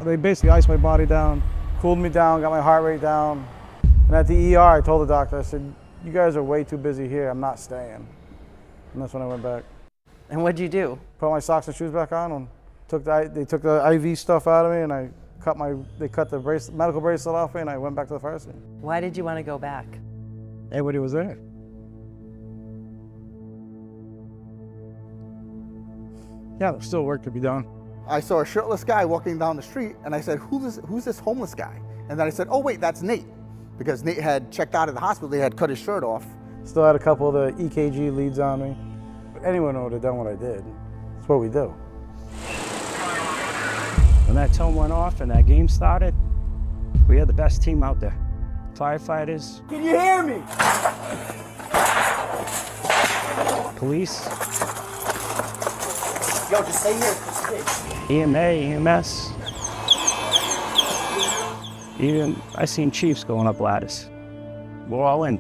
They basically iced my body down, cooled me down, got my heart rate down. And at the ER, I told the doctor, I said, you guys are way too busy here, I'm not staying. And that's when I went back. And what'd you do? Put my socks and shoes back on and they took the IV stuff out of me and they cut the medical bracelet off me and I went back to the pharmacy. Why did you want to go back? Everybody was there. Yeah, there's still work to be done. I saw a shirtless guy walking down the street and I said, who's this homeless guy? And then I said, oh wait, that's Nate. Because Nate had checked out of the hospital, they had cut his shirt off. Still had a couple of the EKG leads on me. Anyone would have done what I did. That's what we do. When that tone went off and that game started, we had the best team out there. Firefighters. Can you hear me? Police. Yo, just stay here. EMA, EMS. Even I seen chiefs going up ladders. We're all in.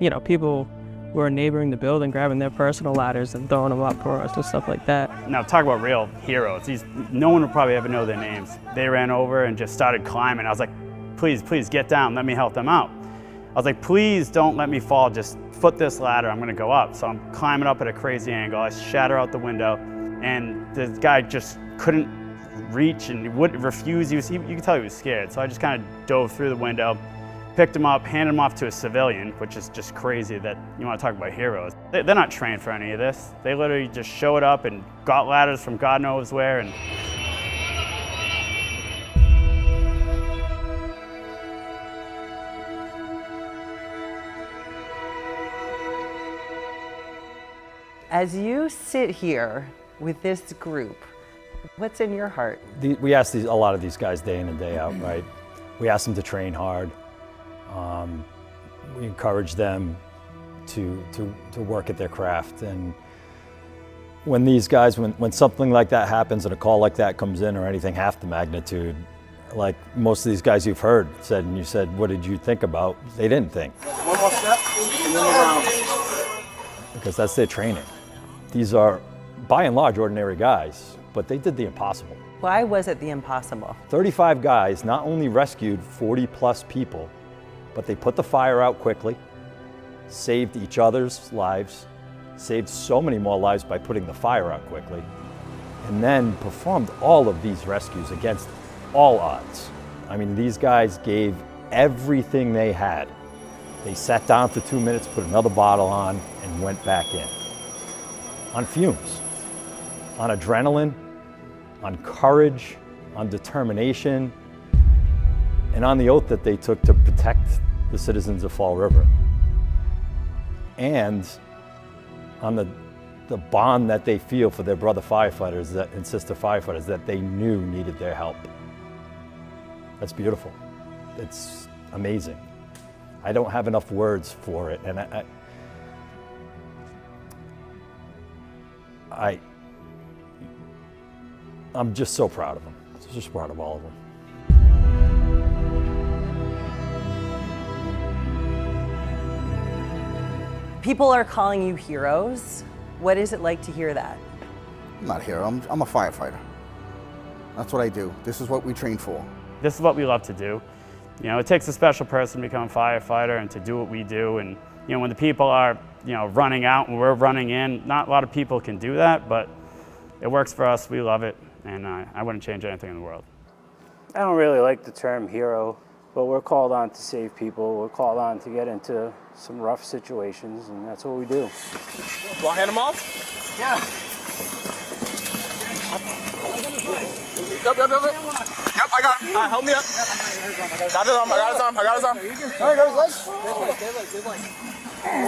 You know, people were neighboring the building, grabbing their personal ladders and throwing them up for us and stuff like that. Now, talk about real heroes. No one will probably ever know their names. They ran over and just started climbing. I was like, please, please get down. Let me help them out. I was like, please don't let me fall. Just foot this ladder. I'm going to go up. So I'm climbing up at a crazy angle. I shatter out the window, and the guy just couldn't reach and would refuse. You could tell he was scared. So I just kind of dove through the window, picked him up, handed him off to a civilian, which is just crazy that you want to talk about heroes. They're not trained for any of this. They literally just showed up and got ladders from God knows where. And As you sit here with this group, what's in your heart? We ask a lot of these guys day in and day out, right? We ask them to train hard. We encourage them to work at their craft. And when these guys, when something like that happens and a call like that comes in or anything half the magnitude, like most of these guys you've heard said, and you said, what did you think about? They didn't think. One more step, and then around. Because that's their training. These are, by and large, ordinary guys, but they did the impossible. Why was it the impossible? 35 guys not only rescued 40 plus people, but they put the fire out quickly, saved each other's lives, saved so many more lives by putting the fire out quickly, and then performed all of these rescues against all odds. I mean, these guys gave everything they had. They sat down for 2 minutes, put another bottle on, and went back in. On fumes, on adrenaline, on courage, on determination, and on the oath that they took to protect the citizens of Fall River. And on the bond that they feel for their brother firefighters and sister firefighters that they knew needed their help. That's beautiful. It's amazing. I don't have enough words for it, and I'm just so proud of them. Just proud of all of them. People are calling you heroes. What is it like to hear that? I'm not a hero, I'm a firefighter. That's what I do. This is what we train for. this is what we love to do. You know, it takes a special person to become a firefighter and to do what we do. And you know, when the people are, you know, running out and we're running in, not a lot of people can do that, but it works for us. We love it, and I wouldn't change anything in the world. I don't really like the term hero, but we're called on to save people. We're called on to get into some rough situations, and that's what we do. Do I hand them off? Yeah. Yep. Yep, I got him. Help me up. Got his arm. All right, guys, let's.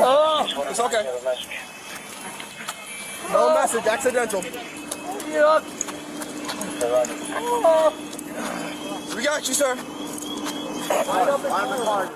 Oh, it's okay. No message, accidental. Yep. We got you, sir. Line up in the car.